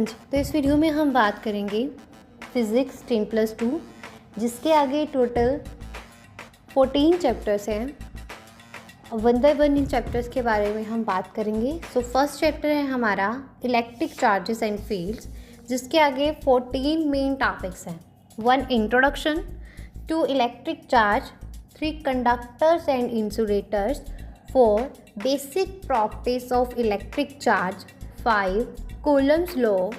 जी, तो इस वीडियो में हम बात करेंगे फिज़िक्स 10+2, जिसके आगे टोटल 14 चैप्टर्स हैं। One by one in chapters के बारे में हम बात करेंगे। सो फर्स्ट चैप्टर है हमारा इलेक्ट्रिक चार्जेस एंड फील्ड्स, जिसके आगे 14 मेन टॉपिक्स हैं। 1 introduction, 2 electric charge, 3 conductors and insulators, 4 basic properties of electric charge, 5 Coulomb's law,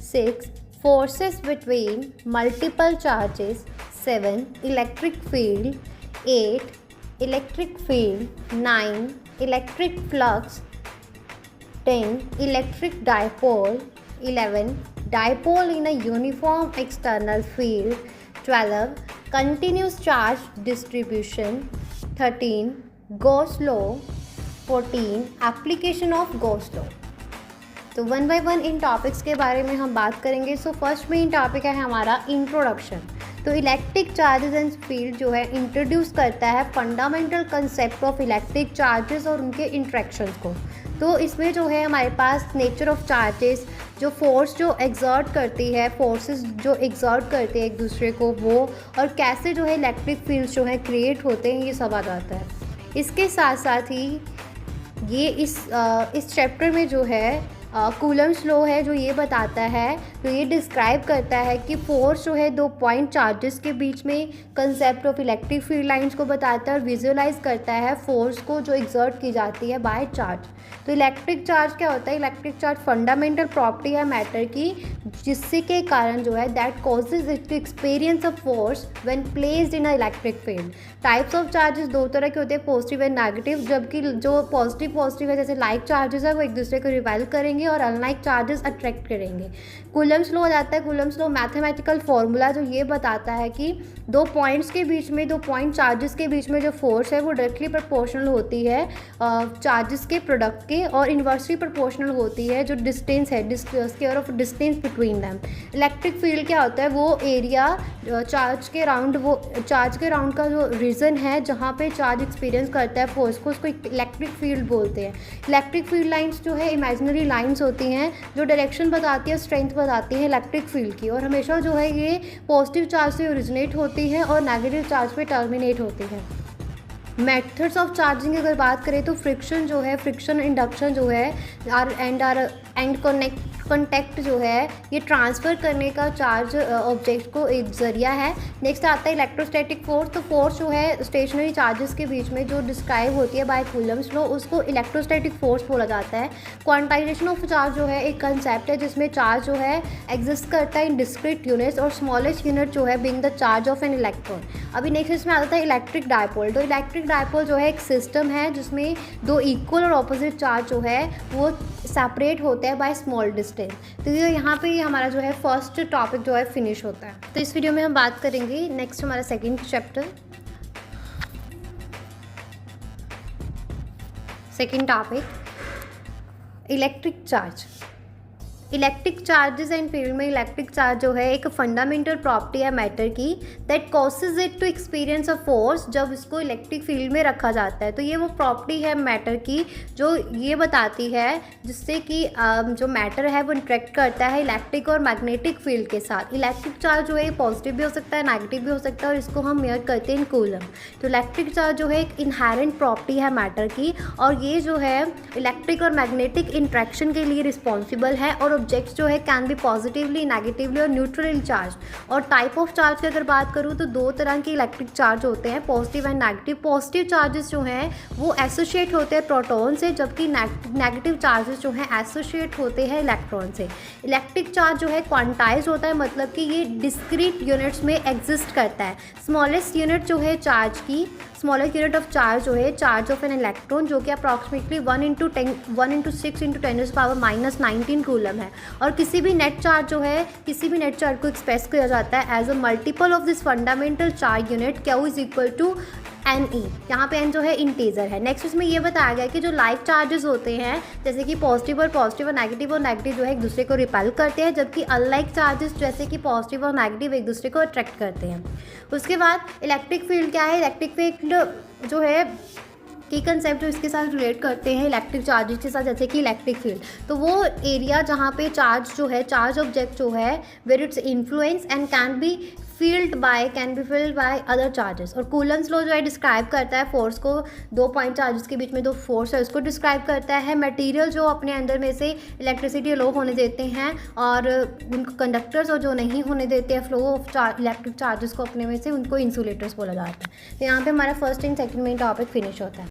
6 forces between multiple charges, 7 electric field, 8 electric field, 9 electric flux, 10 electric dipole, 11 dipole in a uniform external field, 12 continuous charge distribution, 13 Gauss law, 14 application of Gauss law। तो one by one in topics के बारे में हम बात करेंगे। So first main topic है हमारा introduction. तो इलेक्ट्रिक चार्जेस एंड फील्ड जो है इंट्रोड्यूस करता है fundamental concept of electric charges और उनके इंट्रैक्शंस को। तो इसमें जो है हमारे पास नेचर ऑफ चार्जेस, जो फोर्स जो एग्जर्ट करती है, फोर्सेस जो एग्जर्ट करते हैं एक दूसरे को, वो और कैसे जो है इलेक्ट्रिक फील्ड्स जो है क्रिएट होते हैं, ये सब आ जाता है। इसके साथ साथ ही ये इस चैप्टर में जो है कूलम्स लॉ है जो ये बताता है, तो ये डिस्क्राइब करता है कि फोर्स जो है 2 पॉइंट चार्जेस के बीच में concept of electric field lines को बताता है और विजुअलाइज करता है फोर्स को जो एग्जर्ट की जाती है बाय चार्ज। तो इलेक्ट्रिक चार्ज क्या होता है? इलेक्ट्रिक चार्ज फंडामेंटल प्रॉपर्टी है मैटर की, जिससे के कारण जो है that causes it to experience a force when placed in a electric field. Types of charges 2 तरह के होते हैं, पॉजिटिव एंड नेगेटिव। जबकि जो पॉजिटिव है, जैसे लाइक चार्जेस है, वो एक दूसरे को रिपेल करेंगे और अनलाइक चार्जेस अट्रैक्ट करेंगे। कूलम्स लॉ हो जाता है। कूलम्स लॉ मैथमेटिकल फॉर्मूला जो ये बताता है कि 2 पॉइंट्स के बीच में, 2 पॉइंट चार्जेस के बीच में जो फोर्स है वो डायरेक्टली प्रोपोर्शनल होती है चार्जेस के प्रोडक्ट के, और इन्वर्सली प्रोपोर्शनल होती है जो डिस्टेंस है, square of distance between them. Electric field क्या होता है? वो एरिया चार्ज के राउंड का जो रीजन है जहाँ पे चार्ज एक्सपीरियंस करता है फोर्स को, उसको इलेक्ट्रिक फील्ड बोलते हैं। इलेक्ट्रिक फील्ड लाइंस जो है इमेजिनरी लाइंस होती हैं जो डायरेक्शन बताती है, स्ट्रेंथ बताती है इलेक्ट्रिक फील्ड की, और हमेशा जो है ये पॉजिटिव चार्ज से ओरिजिनेट होती है और नेगेटिव चार्ज पे टर्मिनेट होती है। मेथड्स ऑफ चार्जिंग अगर बात करें तो फ्रिक्शन जो है, फ्रिक्शन इंडक्शन जो है, एंड कॉन्टैक्ट जो है, ये ट्रांसफ़र करने का चार्ज ऑब्जेक्ट को एक ज़रिया है। नेक्स्ट आता है इलेक्ट्रोस्टैटिक फोर्स। तो फोर्स जो है स्टेशनरी चार्जेस के बीच में जो डिस्क्राइब होती है बाय कूलम्स लॉ, उसको इलेक्ट्रोस्टैटिक फोर्स बोला जाता है। क्वांटाइजेशन ऑफ चार्ज जो है एक कंसेप्ट है जिसमें चार्ज जो है एग्जिस्ट करता है इन डिस्क्रीट यूनिट्स, और स्मॉलेस्ट यूनिट जो है being the charge of an electron. अभी नेक्स्ट इसमें आता है इलेक्ट्रिक डायपोल। तो इलेक्ट्रिक डायपोल जो है एक सिस्टम है जिसमें 2 इक्वल और ऑपोजिट चार्ज जो है वो सेपरेट होते हैं बाय स्मॉल डिस्टेंस। तो ये यहाँ पे हमारा जो है फर्स्ट टॉपिक जो है फिनिश होता है। तो इस वीडियो में हम बात करेंगे नेक्स्ट हमारा second chapter, second topic electric charge. Electric charges and field में इलेक्ट्रिक चार्ज जो है एक फंडामेंटल प्रॉपर्टी है मैटर की, that causes it to experience a force, जब इसको इलेक्ट्रिक फील्ड में रखा जाता है। तो ये वो प्रॉपर्टी है मैटर की जो ये बताती है जिससे कि जो मैटर है वो इंटरेक्ट करता है इलेक्ट्रिक और मैग्नेटिक फील्ड के साथ। इलेक्ट्रिक चार्ज जो है पॉजिटिव भी हो सकता है, नेगेटिव भी हो सकता है, और इसको हम मेजर करते हैं इन कूलम। तो इलेक्ट्रिक चार्ज जो है एक इनहेरेंट प्रॉपर्टी है मैटर की, और ये जो है इलेक्ट्रिक और मैग्नेटिक इंट्रैक्शन के लिए रिस्पॉन्सिबल है, और ऑब्जेक्ट्स जो है कैन बी पॉजिटिवली, नेगेटिवली और न्यूट्रली चार्ज। और टाइप ऑफ चार्ज की अगर बात करूँ तो 2 तरह के इलेक्ट्रिक चार्ज होते हैं, positive and negative. Positive charges जो हैं वो एसोसिएट होते हैं प्रोटॉन से, जबकि नेगेटिव चार्जेस जो हैं एसोसिएट होते हैं इलेक्ट्रॉन से। इलेक्ट्रिक चार्ज जो है क्वांटाइज होता है, मतलब कि ये डिस्क्रीट यूनिट्स में एग्जिस्ट करता है। स्मॉलेस्ट यूनिट जो है चार्ज की, स्मॉलेस्ट यूनिट ऑफ चार्ज जो है चार्ज ऑफ एन इलेक्ट्रॉन, जो कि अप्रॉक्सीमेटली 1 × 6 × 10⁻⁻19 कूलम है। और किसी भी नेट चार्ज जो है, किसी भी नेट चार्ज को एक्सप्रेस किया जाता है as a multiple of this fundamental charge unit, Q is equal to NE। यहाँ पे N जो है इंटीजर है। नेक्स्ट इसमें ये बताया गया कि जो लाइक चार्जेस होते हैं, जैसे कि पॉजिटिव और नेगेटिव जो है एक दूसरे को रिपेल करते हैं, जबकि अनलाइक चार्जेस जैसे कि पॉजिटिव और नेगेटिव एक दूसरे को अट्रैक्ट करते हैं। उसके बाद इलेक्ट्रिक फील्ड क्या है? इलेक्ट्रिक फील्ड जो है कई कंसेप्ट जो इसके साथ रिलेट करते हैं इलेक्ट्रिक चार्जेस के साथ, जैसे कि इलेक्ट्रिक फील्ड। तो वो एरिया जहाँ पे चार्ज जो है, चार्ज ऑब्जेक्ट जो है, where its influence and can be felt by other charges. और कूलम्स लॉ जो है डिस्क्राइब करता है फोर्स को, 2 पॉइंट चार्जेस के बीच में 2 फोर्स है उसको डिस्क्राइब करता है। मटेरियल जो अपने अंदर में से इलेक्ट्रिसिटी लो होने देते हैं और उनको कंडक्टर्स और जो नहीं होने देते हैं फ्लो ऑफ इलेक्ट्रिक चार्जेस को अपने में से, उनको इंसुलेटर्स बोला जाता है। तो यहाँ पे हमारा first and second main topic finish होता है।